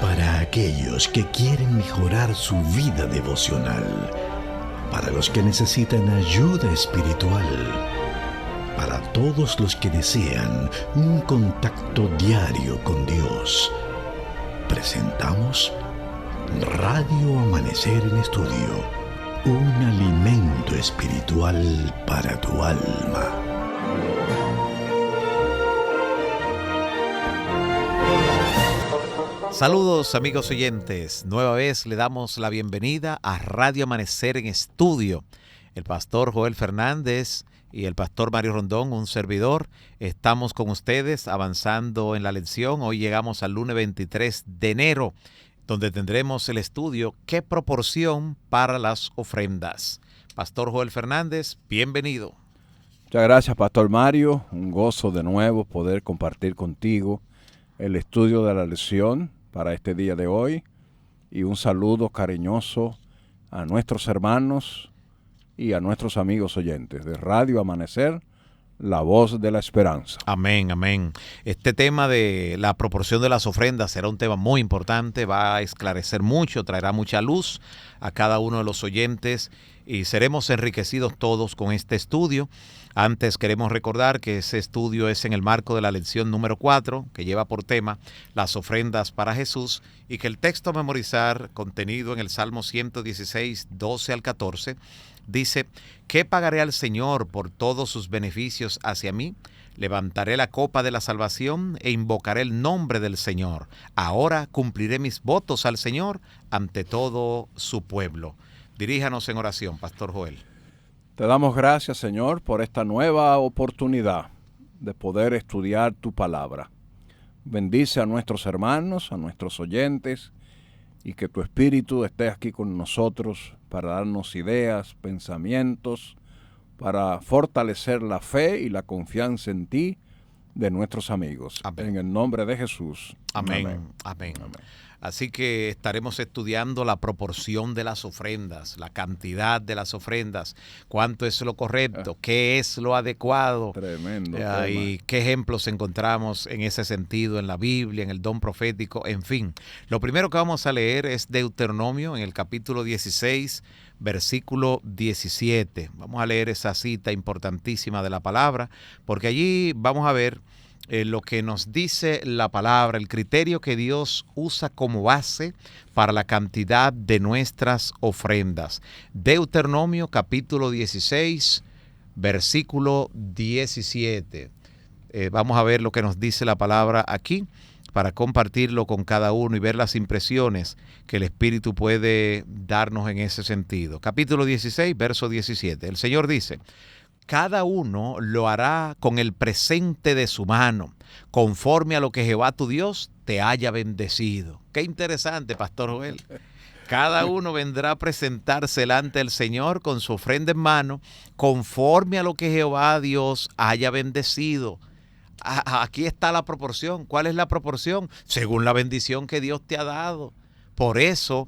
Para aquellos que quieren mejorar su vida devocional, para los que necesitan ayuda espiritual, para todos los que desean un contacto diario con Dios, presentamos Radio Amanecer en Estudio, un alimento espiritual para tu alma. Saludos amigos oyentes, nueva vez le damos la bienvenida a Radio Amanecer en Estudio. El pastor Joel Fernández y el pastor Mario Rondón, un servidor, estamos con ustedes avanzando en la lección. Hoy llegamos al lunes 23 de enero, donde tendremos el estudio ¿Qué proporción para las ofrendas? Pastor Joel Fernández, bienvenido. Muchas gracias, pastor Mario. Un gozo de nuevo poder compartir contigo el estudio de la lección para este día de hoy, y un saludo cariñoso a nuestros hermanos y a nuestros amigos oyentes de Radio Amanecer, la voz de la esperanza. Amén, amén. Este tema de la proporción de las ofrendas será un tema muy importante, va a esclarecer mucho, traerá mucha luz a cada uno de los oyentes y seremos enriquecidos todos con este estudio. Antes queremos recordar que ese estudio es en el marco de la lección número 4, que lleva por tema las ofrendas para Jesús, y que el texto a memorizar, contenido en el Salmo 116, 12 al 14, dice: ¿Qué pagaré al Señor por todos sus beneficios hacia mí? Levantaré la copa de la salvación e invocaré el nombre del Señor. Ahora cumpliré mis votos al Señor ante todo su pueblo. Diríjanos en oración, Pastor Joel. Te damos gracias, Señor, por esta nueva oportunidad de poder estudiar tu palabra. Bendice a nuestros hermanos, a nuestros oyentes, y que tu Espíritu esté aquí con nosotros para darnos ideas, pensamientos, para fortalecer la fe y la confianza en ti de nuestros amigos. Amén. En el nombre de Jesús. Amén. Amén. Amén. Amén. Así que estaremos estudiando la proporción de las ofrendas, la cantidad de las ofrendas, cuánto es lo correcto, qué es lo adecuado. Tremendo. Y qué ejemplos encontramos en ese sentido en la Biblia, en el don profético, en fin. Lo primero que vamos a leer es Deuteronomio en el capítulo 16, versículo 17. Vamos a leer esa cita importantísima de la palabra, porque allí vamos a ver lo que nos dice la palabra, el criterio que Dios usa como base para la cantidad de nuestras ofrendas. Deuteronomio capítulo 16, versículo 17. Vamos a ver lo que nos dice la palabra aquí para compartirlo con cada uno y ver las impresiones que el Espíritu puede darnos en ese sentido. Capítulo 16, verso 17. El Señor dice: cada uno lo hará con el presente de su mano, conforme a lo que Jehová tu Dios te haya bendecido. Qué interesante, Pastor Joel. Cada uno vendrá a presentarse delante del Señor con su ofrenda en mano, conforme a lo que Jehová Dios haya bendecido. Aquí está la proporción. ¿Cuál es la proporción? Según la bendición que Dios te ha dado. Por eso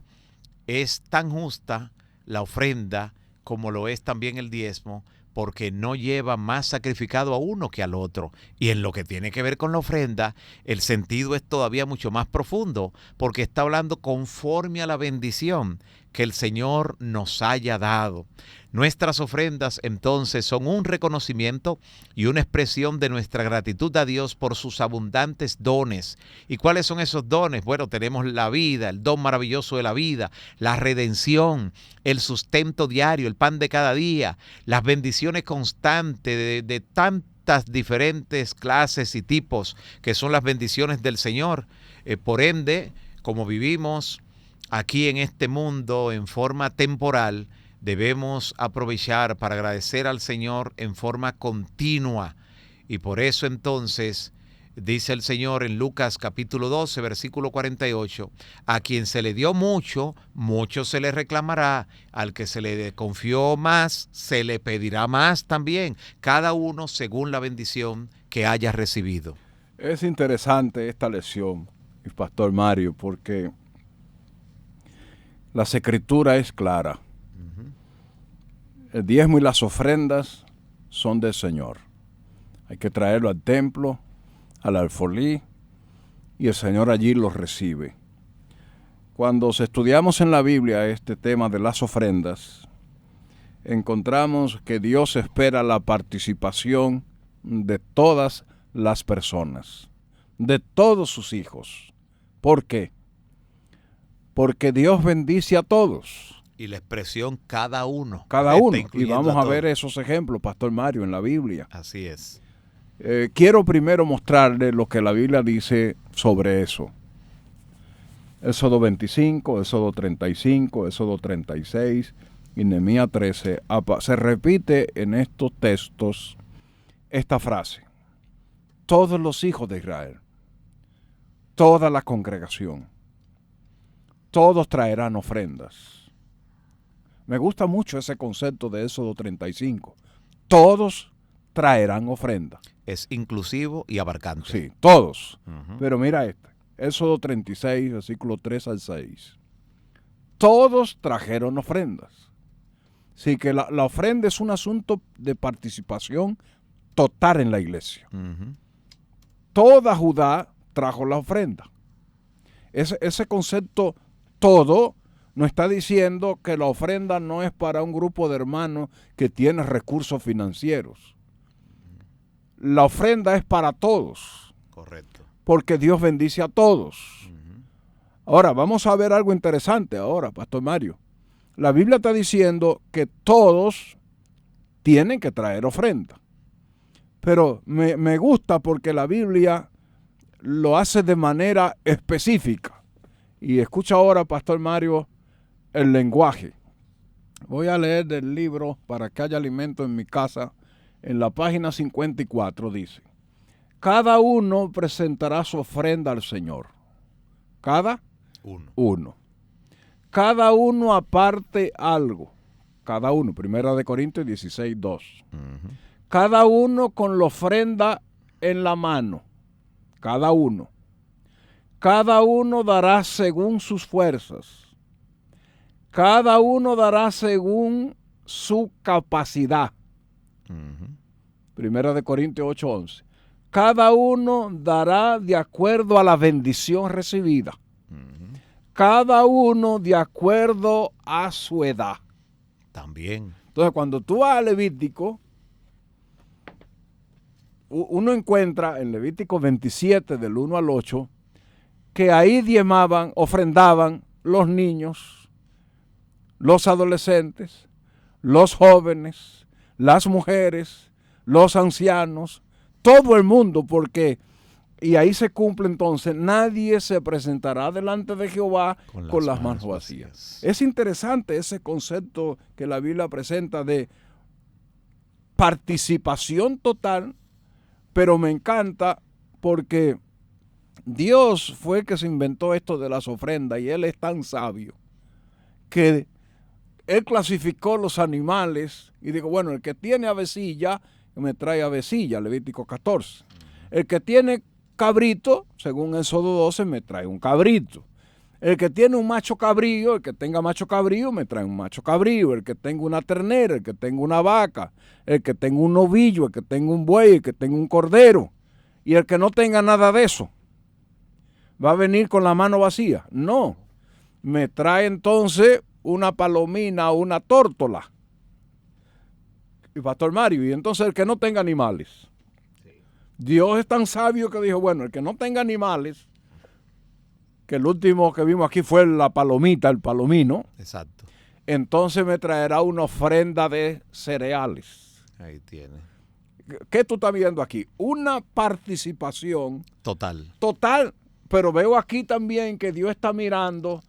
es tan justa la ofrenda como lo es también el diezmo, porque no lleva más sacrificado a uno que al otro. Y en lo que tiene que ver con la ofrenda, el sentido es todavía mucho más profundo, porque está hablando conforme a la bendición que el Señor nos haya dado. Nuestras ofrendas entonces son un reconocimiento y una expresión de nuestra gratitud a Dios por sus abundantes dones. ¿Y cuáles son esos dones? Bueno, tenemos la vida, el don maravilloso de la vida, la redención, el sustento diario, el pan de cada día, las bendiciones constantes de tantas diferentes clases y tipos que son las bendiciones del Señor. Por ende, como vivimos aquí en este mundo en forma temporal, debemos aprovechar para agradecer al Señor en forma continua. Y por eso entonces dice el Señor en Lucas capítulo 12, versículo 48, a quien se le dio mucho, mucho se le reclamará, al que se le confió más, se le pedirá más también, cada uno según la bendición que haya recibido. Es interesante esta lección, Pastor Mario, porque la Escritura es clara. El diezmo y las ofrendas son del Señor. Hay que traerlo al templo, al alfolí, y el Señor allí los recibe. Cuando estudiamos en la Biblia este tema de las ofrendas, encontramos que Dios espera la participación de todas las personas, de todos sus hijos. ¿Por qué? Porque Dios bendice a todos. Y la expresión cada uno. Cada uno. Y vamos a ver esos ejemplos, Pastor Mario, en la Biblia. Así es. Quiero primero mostrarle lo que la Biblia dice sobre eso. Éxodo 25, Éxodo 35, Éxodo 36 y Nehemías 13. Se repite en estos textos esta frase. Todos los hijos de Israel, toda la congregación, todos traerán ofrendas. Me gusta mucho ese concepto de Éxodo 35. Todos traerán ofrenda. Es inclusivo y abarcante. Sí, todos. Pero mira este. Éxodo 36, versículo 3 al 6. Todos trajeron ofrendas. Así que la ofrenda es un asunto de participación total en la iglesia. Toda Judá trajo la ofrenda. Ese concepto todo nos está diciendo que la ofrenda no es para un grupo de hermanos que tiene recursos financieros. La ofrenda es para todos. Correcto. Porque Dios bendice a todos. Ahora, vamos a ver algo interesante ahora, Pastor Mario. La Biblia está diciendo que todos tienen que traer ofrenda. Pero me gusta porque la Biblia lo hace de manera específica. Y escucha ahora, Pastor Mario, el lenguaje. Voy a leer del libro Para que haya alimento en mi casa. En la página 54 dice: cada uno presentará su ofrenda al Señor. Cada uno. Cada uno aparte algo. Cada uno. 1 Corintios 16, 2. Cada uno con la ofrenda en la mano. Cada uno. Cada uno dará según sus fuerzas. Cada uno dará según su capacidad. 1 Corintios 8, 11. Cada uno dará de acuerdo a la bendición recibida. Cada uno de acuerdo a su edad. También. Entonces, cuando tú vas a Levítico, uno encuentra en Levítico 27, del 1 al 8, que ahí diezmaban, ofrendaban los niños, los adolescentes, los jóvenes, las mujeres, los ancianos, todo el mundo, porque, y ahí se cumple entonces, nadie se presentará delante de Jehová con las manos vacías. Es interesante ese concepto que la Biblia presenta de participación total, pero me encanta porque Dios fue el que se inventó esto de las ofrendas y Él es tan sabio que Él clasificó los animales y dijo, bueno, el que tiene avecilla, me trae avecilla, Levítico 14. El que tiene cabrito, según Éxodo 12, me trae un cabrito. El que tiene un macho cabrío, el que tenga macho cabrío, me trae un macho cabrío. El que tenga una ternera, el que tenga una vaca, el que tenga un novillo, el que tenga un buey, el que tenga un cordero. Y el que no tenga nada de eso, ¿va a venir con la mano vacía? No. Me trae entonces una palomina o una tórtola. Y Pastor Mario, y entonces el que no tenga animales. Dios es tan sabio que dijo, bueno, el que no tenga animales, que el último que vimos aquí fue la palomita, el palomino. Exacto. Entonces me traerá una ofrenda de cereales. Ahí tiene. ¿Qué tú estás viendo aquí? Una participación total. Total, pero veo aquí también que Dios está mirando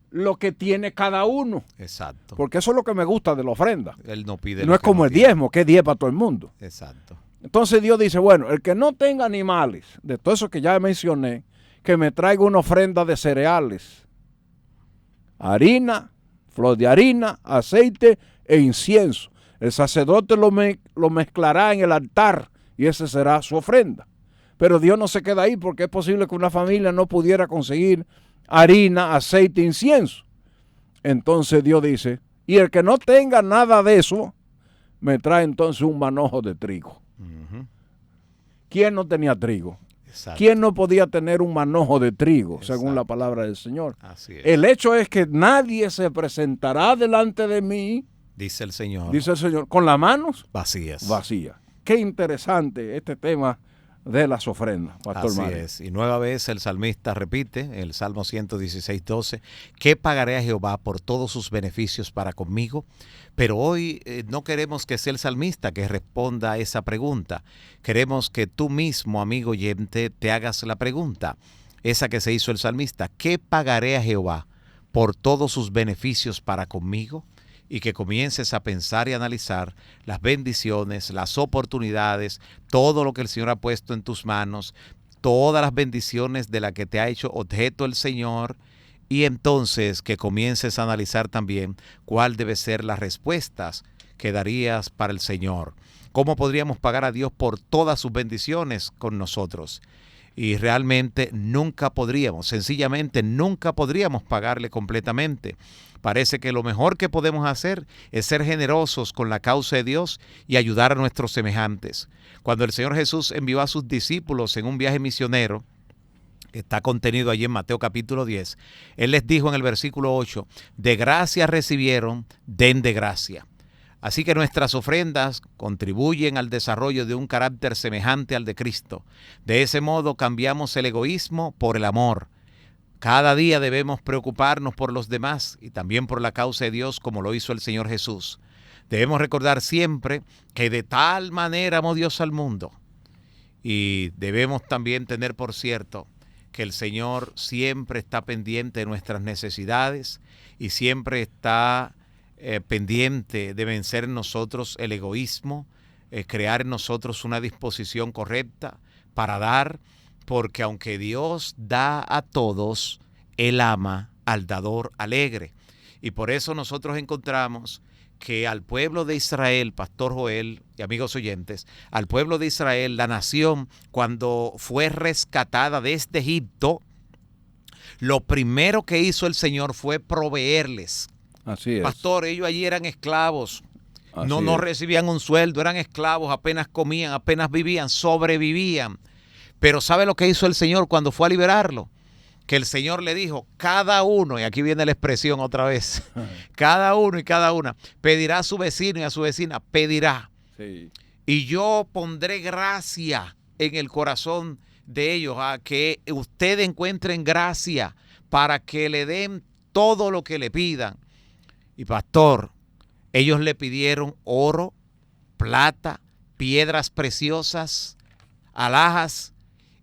lo que tiene cada uno. Exacto. Porque eso es lo que me gusta de la ofrenda. Él no pide. No es como el diezmo, que es 10 para todo el mundo. Exacto. Entonces Dios dice, bueno, el que no tenga animales, de todo eso que ya mencioné, que me traiga una ofrenda de cereales, harina, flor de harina, aceite e incienso. El sacerdote lo mezclará en el altar y esa será su ofrenda. Pero Dios no se queda ahí porque es posible que una familia no pudiera conseguir harina, aceite e incienso. Entonces Dios dice, y el que no tenga nada de eso, me trae entonces un manojo de trigo. ¿Quién no tenía trigo? Exacto. ¿Quién no podía tener un manojo de trigo, Exacto. según la palabra del Señor? Así es. El hecho es que nadie se presentará delante de mí, Dice el Señor. dice el Señor, con las manos Vacías. vacías. Qué interesante este tema de las ofrendas, Pastor Así Mario. es. Y nueva vez el salmista repite, el Salmo 116:12, ¿qué pagaré a Jehová por todos sus beneficios para conmigo? Pero hoy no queremos que sea el salmista que responda a esa pregunta. Queremos que tú mismo, amigo oyente, te hagas la pregunta, esa que se hizo el salmista, ¿qué pagaré a Jehová por todos sus beneficios para conmigo? Y que comiences a pensar y analizar las bendiciones, las oportunidades, todo lo que el Señor ha puesto en tus manos, todas las bendiciones de las que te ha hecho objeto el Señor, y entonces que comiences a analizar también cuál debe ser las respuestas que darías para el Señor. ¿Cómo podríamos pagar a Dios por todas sus bendiciones con nosotros? Y realmente nunca podríamos, sencillamente nunca podríamos pagarle completamente. Parece que lo mejor que podemos hacer es ser generosos con la causa de Dios y ayudar a nuestros semejantes. Cuando el Señor Jesús envió a sus discípulos en un viaje misionero, que está contenido allí en Mateo capítulo 10, Él les dijo en el versículo 8, de gracia recibieron, den de gracia. Así que nuestras ofrendas contribuyen al desarrollo de un carácter semejante al de Cristo. De ese modo cambiamos el egoísmo por el amor. Cada día debemos preocuparnos por los demás y también por la causa de Dios, como lo hizo el Señor Jesús. Debemos recordar siempre que de tal manera amó Dios al mundo. Y debemos también tener por cierto que el Señor siempre está pendiente de nuestras necesidades y siempre está pendiente de vencer en nosotros el egoísmo, crear en nosotros una disposición correcta para dar, porque aunque Dios da a todos, Él ama al dador alegre. Y por eso nosotros encontramos que al pueblo de Israel, Pastor Joel y amigos oyentes, al pueblo de Israel, la nación, cuando fue rescatada desde Egipto, lo primero que hizo el Señor fue proveerles. Así es. Pastor, ellos allí eran esclavos. Así No es. recibían un sueldo, eran esclavos, apenas comían, apenas vivían, sobrevivían. Pero ¿sabe lo que hizo el Señor cuando fue a liberarlo? Que el Señor le dijo, cada uno, y aquí viene la expresión otra vez, cada uno y cada una pedirá a su vecino y a su vecina, pedirá. Sí. Y yo pondré gracia en el corazón de ellos, a que ustedes encuentren gracia para que le den todo lo que le pidan. Y pastor, ellos le pidieron oro, plata, piedras preciosas, alhajas,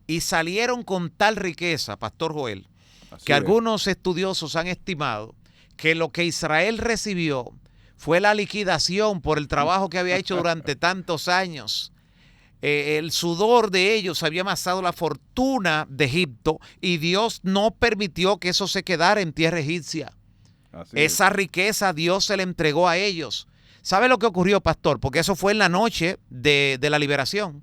y salieron con tal riqueza, Pastor Joel, Así que es. algunos estudiosos han estimado que lo que Israel recibió fue la liquidación por el trabajo que había hecho durante tantos años. El sudor de ellos había amasado la fortuna de Egipto y Dios no permitió que eso se quedara en tierra egipcia. Así Esa riqueza Dios se la entregó a ellos. ¿Sabe lo que ocurrió, pastor? Porque eso fue en la noche de la liberación.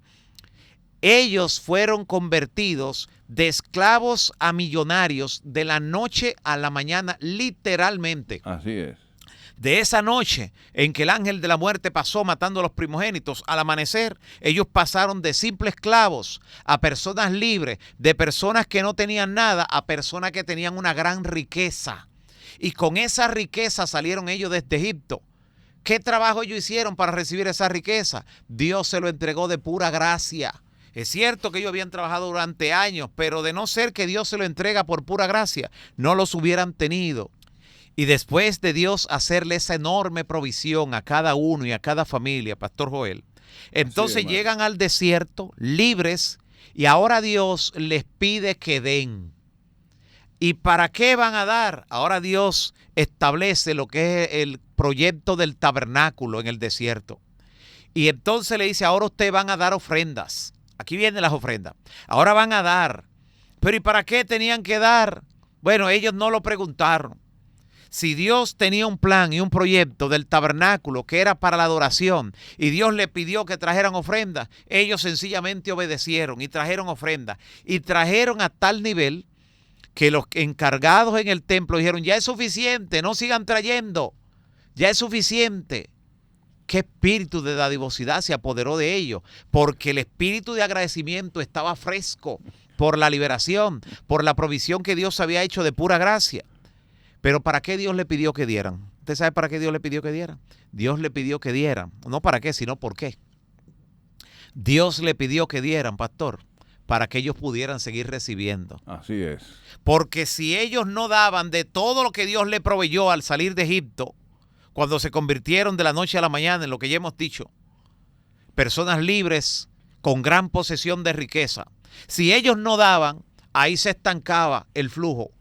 Ellos fueron convertidos de esclavos a millonarios de la noche a la mañana, literalmente. Así es. De esa noche en que el ángel de la muerte pasó matando a los primogénitos, al amanecer, ellos pasaron de simples esclavos a personas libres, de personas que no tenían nada a personas que tenían una gran riqueza. Y con esa riqueza salieron ellos desde Egipto. ¿Qué trabajo ellos hicieron para recibir esa riqueza? Dios se lo entregó de pura gracia. Es cierto que ellos habían trabajado durante años, pero de no ser que Dios se lo entrega por pura gracia, no los hubieran tenido. Y después de Dios hacerle esa enorme provisión a cada uno y a cada familia, Pastor Joel, entonces llegan al desierto libres y ahora Dios les pide que den. ¿Y para qué van a dar? Ahora Dios establece lo que es el proyecto del tabernáculo en el desierto. Y entonces le dice, ahora ustedes van a dar ofrendas. Aquí vienen las ofrendas. Ahora van a dar. Pero ¿y para qué tenían que dar? Bueno, ellos no lo preguntaron. Si Dios tenía un plan y un proyecto del tabernáculo que era para la adoración y Dios le pidió que trajeran ofrendas, ellos sencillamente obedecieron y trajeron ofrendas. Y trajeron a tal nivel que los encargados en el templo dijeron, ya es suficiente, no sigan trayendo, ya es suficiente. ¿Qué espíritu de dadivosidad se apoderó de ellos? Porque el espíritu de agradecimiento estaba fresco, por la liberación, por la provisión que Dios había hecho de pura gracia. Pero ¿para qué Dios le pidió que dieran? ¿Usted sabe para qué Dios le pidió que dieran? Dios le pidió que dieran, no para qué, sino por qué. Dios le pidió que dieran, pastor, para que ellos pudieran seguir recibiendo. Así es. Porque si ellos no daban de todo lo que Dios le proveyó al salir de Egipto, cuando se convirtieron de la noche a la mañana en lo que ya hemos dicho, personas libres con gran posesión de riqueza, si ellos no daban, ahí se estancaba el flujo.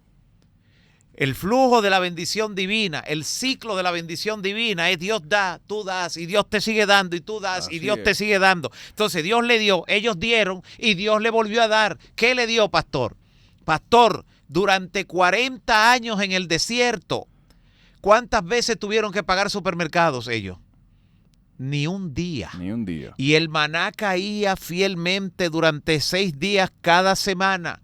El flujo de la bendición divina, el ciclo de la bendición divina es Dios da, tú das y Dios te sigue dando y tú das y Dios te sigue dando. Entonces Dios le dio, ellos dieron y Dios le volvió a dar. ¿Qué le dio, pastor? Pastor, durante 40 años en el desierto, ¿cuántas veces tuvieron que pagar supermercados ellos? Ni un día. Ni un día. Y el maná caía fielmente durante 6 días cada semana,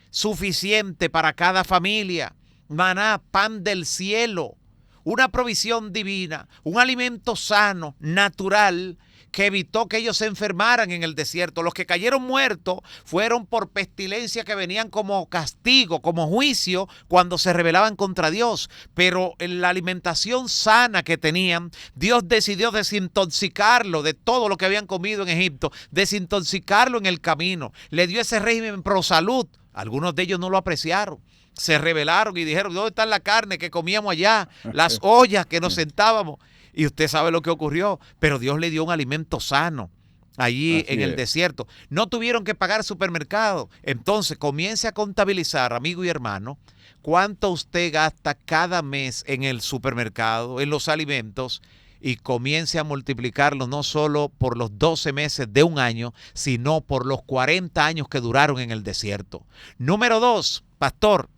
suficiente para cada familia. Maná, pan del cielo, una provisión divina, un alimento sano, natural, que evitó que ellos se enfermaran en el desierto. Los que cayeron muertos fueron por pestilencia que venían como castigo, como juicio, cuando se rebelaban contra Dios. Pero en la alimentación sana que tenían, Dios decidió desintoxicarlo de todo lo que habían comido en Egipto, desintoxicarlo en el camino. Le dio ese régimen pro salud. Algunos de ellos no lo apreciaron. Se rebelaron y dijeron, ¿dónde está la carne que comíamos allá? Las ollas que nos sentábamos. Y usted sabe lo que ocurrió. Pero Dios le dio un alimento sano allí en el desierto. No tuvieron que pagar supermercado. Entonces comience a contabilizar, amigo y hermano, cuánto usted gasta cada mes en el supermercado, en los alimentos, y comience a multiplicarlo no solo por los 12 meses de un año, sino por los 40 años que duraron en el desierto. Número 2, pastor,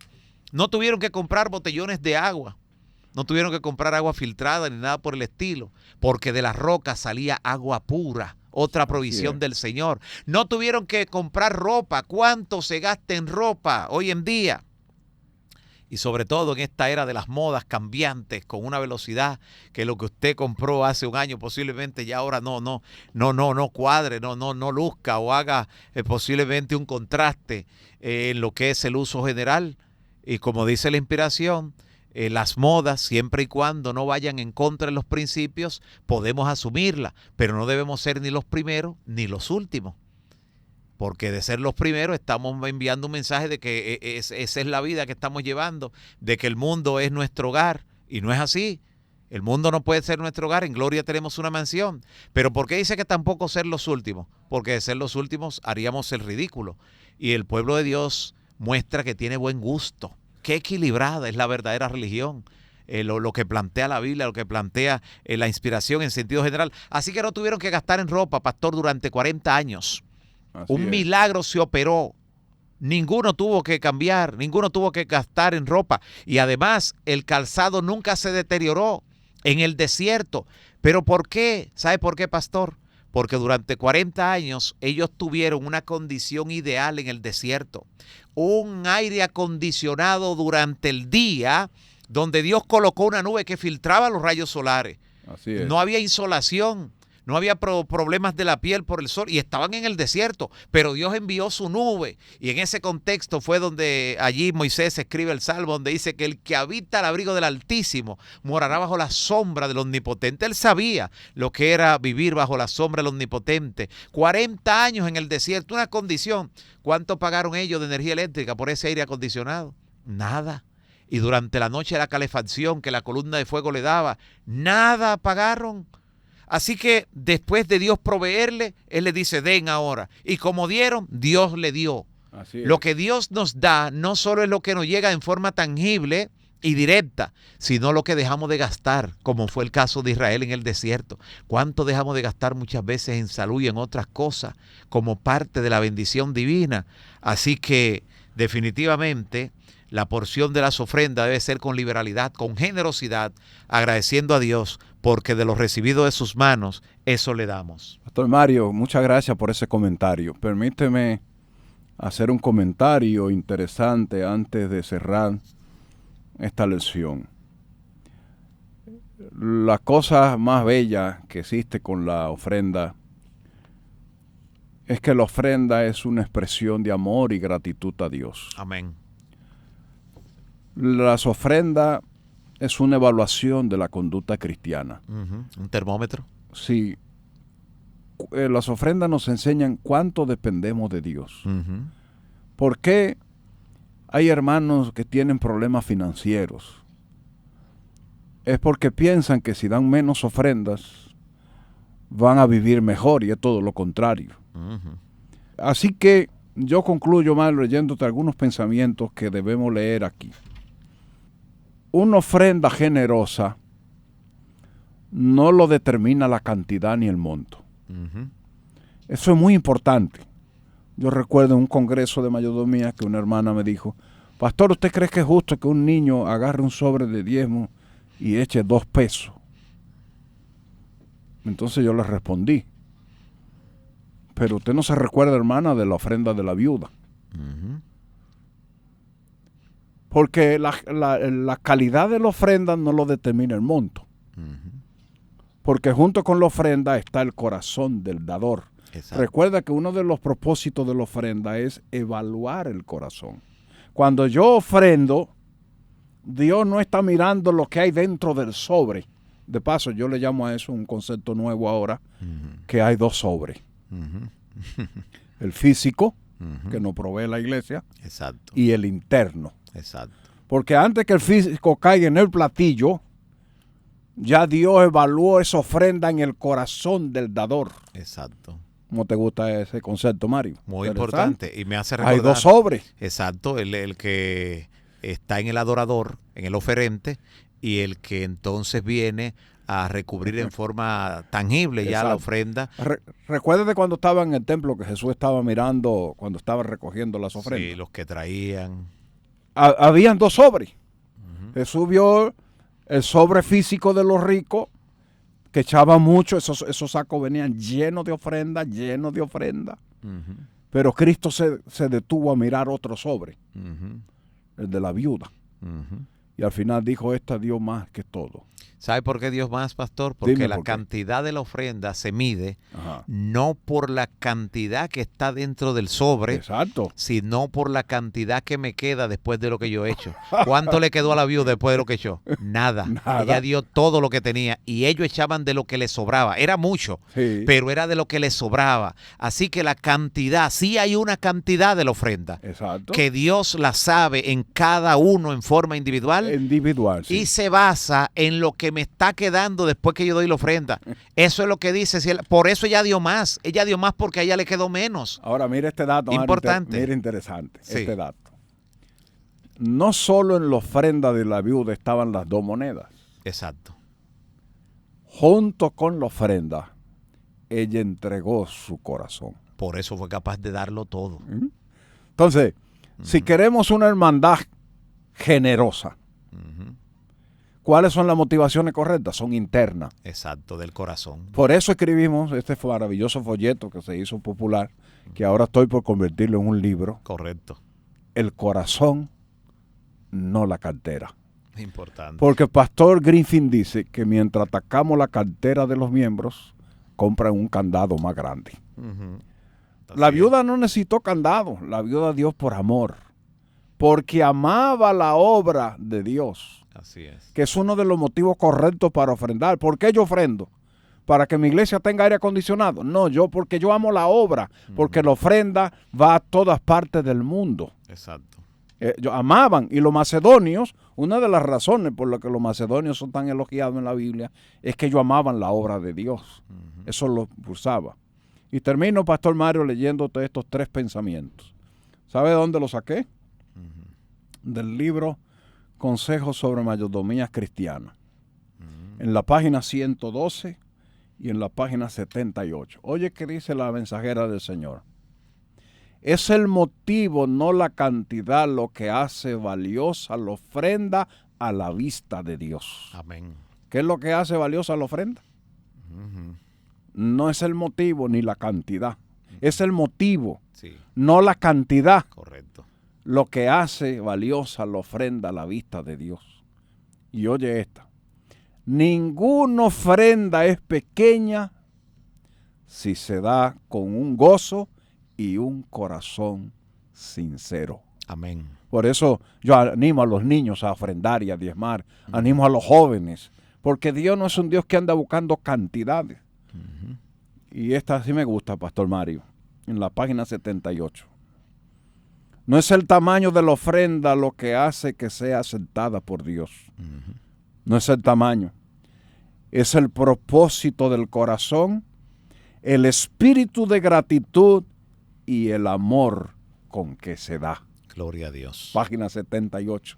no tuvieron que comprar botellones de agua, no tuvieron que comprar agua filtrada ni nada por el estilo, porque de las rocas salía agua pura, otra provisión del Señor. No tuvieron que comprar ropa. ¿Cuánto se gasta en ropa hoy en día? Y sobre todo en esta era de las modas cambiantes con una velocidad que lo que usted compró hace un año posiblemente ya ahora no cuadre, no luzca o haga posiblemente un contraste en lo que es el uso general. Y como dice la inspiración, las modas, siempre y cuando no vayan en contra de los principios, podemos asumirlas, pero no debemos ser ni los primeros ni los últimos. Porque de ser los primeros estamos enviando un mensaje de que esa es la vida que estamos llevando, de que el mundo es nuestro hogar, y no es así. El mundo no puede ser nuestro hogar, en gloria tenemos una mansión. Pero ¿por qué dice que tampoco ser los últimos? Porque de ser los últimos haríamos el ridículo. Y el pueblo de Dios muestra que tiene buen gusto. Qué equilibrada es la verdadera religión. Lo que plantea la Biblia, lo que plantea la inspiración en sentido general. Así que no tuvieron que gastar en ropa, pastor, durante 40 años. Un milagro se operó. Ninguno tuvo que cambiar, ninguno tuvo que gastar en ropa. Y además, el calzado nunca se deterioró en el desierto. ¿Pero por qué? ¿Sabe por qué, pastor? Porque durante 40 años ellos tuvieron una condición ideal en el desierto. Un aire acondicionado durante el día, donde Dios colocó una nube que filtraba los rayos solares. Así es. No había insolación. No había problemas de la piel por el sol y estaban en el desierto, pero Dios envió su nube y en ese contexto fue donde allí Moisés escribe el Salmo donde dice que el que habita al abrigo del Altísimo morará bajo la sombra del Omnipotente. Él sabía lo que era vivir bajo la sombra del Omnipotente. 40 años en el desierto, una condición. ¿Cuánto pagaron ellos de energía eléctrica por ese aire acondicionado? Nada. Y durante la noche la calefacción que la columna de fuego le daba, nada pagaron. Así que después de Dios proveerle, Él le dice, den ahora. Y como dieron, Dios le dio. Lo que Dios nos da no solo es lo que nos llega en forma tangible y directa, sino lo que dejamos de gastar, como fue el caso de Israel en el desierto. ¿Cuánto dejamos de gastar muchas veces en salud y en otras cosas como parte de la bendición divina? Así que definitivamente la porción de las ofrendas debe ser con liberalidad, con generosidad, agradeciendo a Dios, porque de lo recibido de sus manos, eso le damos. Pastor Mario, muchas gracias por ese comentario. Permíteme hacer un comentario interesante antes de cerrar esta lección. La cosa más bella que existe con la ofrenda es que la ofrenda es una expresión de amor y gratitud a Dios. Amén. Las ofrendas es una evaluación de la conducta cristiana. Un termómetro. Sí, las ofrendas nos enseñan cuánto dependemos de Dios. ¿Por qué hay hermanos que tienen problemas financieros? Es porque piensan que si dan menos ofrendas van a vivir mejor, y es todo lo contrario. Así que yo concluyo más leyéndote algunos pensamientos que debemos leer aquí. Una ofrenda generosa no lo determina la cantidad ni el monto. Eso es muy importante. Yo recuerdo en un congreso de mayordomía que una hermana me dijo: pastor, ¿usted cree que es justo que un niño agarre un sobre de diezmo y eche 2 pesos? Entonces yo le respondí: pero usted no se recuerda, hermana, de la ofrenda de la viuda. Porque la calidad de la ofrenda no lo determina el monto. Porque junto con la ofrenda está el corazón del dador. Exacto. Recuerda que uno de los propósitos de la ofrenda es evaluar el corazón. Cuando yo ofrendo, Dios no está mirando lo que hay dentro del sobre. De paso, yo le llamo a eso un concepto nuevo ahora, que hay 2 sobres. El físico, que nos provee la iglesia, exacto, y el interno. Exacto. Porque antes que el físico caiga en el platillo, ya Dios evaluó esa ofrenda en el corazón del dador. Exacto. ¿Cómo te gusta ese concepto, Mario? Muy importante, y me hace recordar. Hay 2 sobres. Exacto, el que está en el adorador, en el oferente, y el que entonces viene a recubrir en forma tangible ya la ofrenda. Recuérdate cuando estaba en el templo que Jesús estaba mirando cuando estaba recogiendo las ofrendas. Sí, los que traían. Habían 2 sobres. Jesús vio el sobre físico de los ricos, que echaban mucho, esos sacos venían llenos de ofrenda, Pero Cristo se detuvo a mirar otro sobre, el de la viuda. Y al final dijo: esta dio más que todo. ¿Sabe por qué Dios más, pastor? Porque la cantidad de la ofrenda se mide no por la cantidad que está dentro del sobre, exacto, sino por la cantidad que me queda después de lo que yo he hecho. ¿Cuánto le quedó a la viuda después de lo que echó? Nada. Ella dio todo lo que tenía y ellos echaban de lo que les sobraba. Era mucho, sí, pero era de lo que les sobraba. Así que la cantidad, sí hay una cantidad de la ofrenda, exacto, que Dios la sabe en cada uno en forma individual. Sí. Y se basa en lo que me está quedando después que yo doy la ofrenda. Eso es lo que dice. Por eso ella dio más. Ella dio más porque a ella le quedó menos. Ahora mira este dato. Importante. Mira interesante, sí, este dato. No solo en la ofrenda de la viuda estaban las 2 monedas. Exacto. Junto con la ofrenda, ella entregó su corazón. Por eso fue capaz de darlo todo. Entonces, si queremos una hermandad generosa, ¿cuáles son las motivaciones correctas? Son internas. Exacto, del corazón. Por eso escribimos este maravilloso folleto que se hizo popular, que ahora estoy por convertirlo en un libro. Correcto. El corazón, no la cartera. Importante. Porque el pastor Griffin dice que mientras atacamos la cartera de los miembros, compran un candado más grande. La viuda no necesitó candado, la viuda dio por amor, porque amaba la obra de Dios. Así es. Que es uno de los motivos correctos para ofrendar. ¿Por qué yo ofrendo? ¿Para que mi iglesia tenga aire acondicionado? No, porque yo amo la obra, porque la ofrenda va a todas partes del mundo. Exacto. Amaban, y los macedonios, una de las razones por las que los macedonios son tan elogiados en la Biblia, es que ellos amaban la obra de Dios. Eso lo impulsaba. Y termino, Pastor Mario, leyéndote estos 3 pensamientos. ¿Sabe de dónde los saqué? Del libro Consejos sobre Mayordomía Cristiana. En la página 112 y en la página 78. Oye, ¿qué dice la mensajera del Señor? Es el motivo, no la cantidad, lo que hace valiosa la ofrenda a la vista de Dios. Amén. ¿Qué es lo que hace valiosa la ofrenda? No es el motivo ni la cantidad. Es el motivo, sí, no la cantidad. Correcto. Lo que hace valiosa la ofrenda a la vista de Dios. Y oye esta. Ninguna ofrenda es pequeña si se da con un gozo y un corazón sincero. Amén. Por eso yo animo a los niños a ofrendar y a diezmar. Animo a los jóvenes, porque Dios no es un Dios que anda buscando cantidades. Y esta sí me gusta, Pastor Mario, en la página 78. No es el tamaño de la ofrenda lo que hace que sea aceptada por Dios. No es el tamaño. Es el propósito del corazón, el espíritu de gratitud y el amor con que se da. Gloria a Dios. Página 78.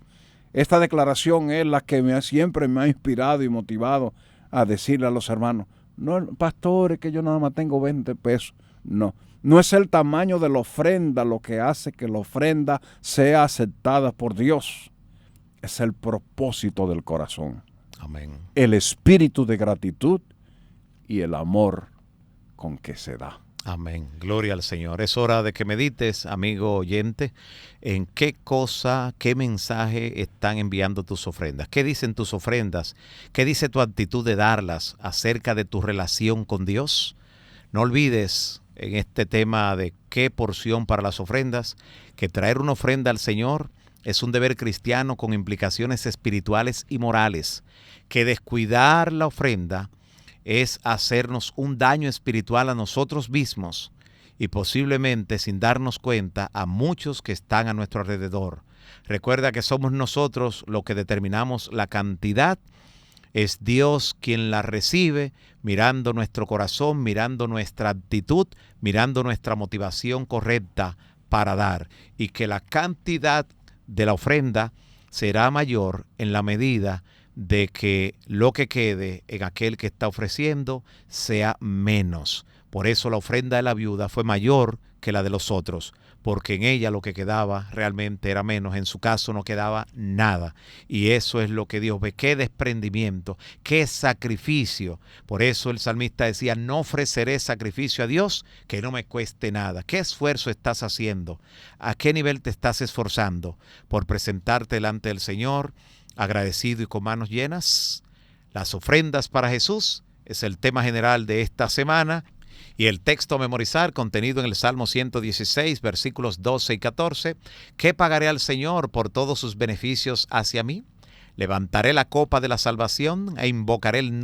Esta declaración es la que siempre me ha inspirado y motivado a decirle a los hermanos, no, pastores, que yo nada más tengo 20 pesos. No es el tamaño de la ofrenda lo que hace que la ofrenda sea aceptada por Dios. Es el propósito del corazón. Amén. El espíritu de gratitud y el amor con que se da. Amén. Gloria al Señor. Es hora de que medites, amigo oyente, en qué cosa, qué mensaje están enviando tus ofrendas. ¿Qué dicen tus ofrendas? ¿Qué dice tu actitud de darlas acerca de tu relación con Dios? No olvides en este tema de qué porción para las ofrendas, que traer una ofrenda al Señor es un deber cristiano con implicaciones espirituales y morales, que descuidar la ofrenda es hacernos un daño espiritual a nosotros mismos y posiblemente, sin darnos cuenta, a muchos que están a nuestro alrededor. Recuerda que somos nosotros los que determinamos la cantidad. Es Dios quien la recibe, mirando nuestro corazón, mirando nuestra actitud, mirando nuestra motivación correcta para dar. Y que la cantidad de la ofrenda será mayor en la medida de que lo que quede en aquel que está ofreciendo sea menos. Por eso la ofrenda de la viuda fue mayor que la de los otros, porque en ella lo que quedaba realmente era menos. En su caso no quedaba nada. Y eso es lo que Dios ve. Qué desprendimiento, qué sacrificio. Por eso el salmista decía, no ofreceré sacrificio a Dios que no me cueste nada. ¿Qué esfuerzo estás haciendo? ¿A qué nivel te estás esforzando por presentarte delante del Señor agradecido y con manos llenas? Las ofrendas para Jesús es el tema general de esta semana. Y el texto a memorizar contenido en el Salmo 116, versículos 12 y 14. ¿Qué pagaré al Señor por todos sus beneficios hacia mí? Levantaré la copa de la salvación e invocaré el nombre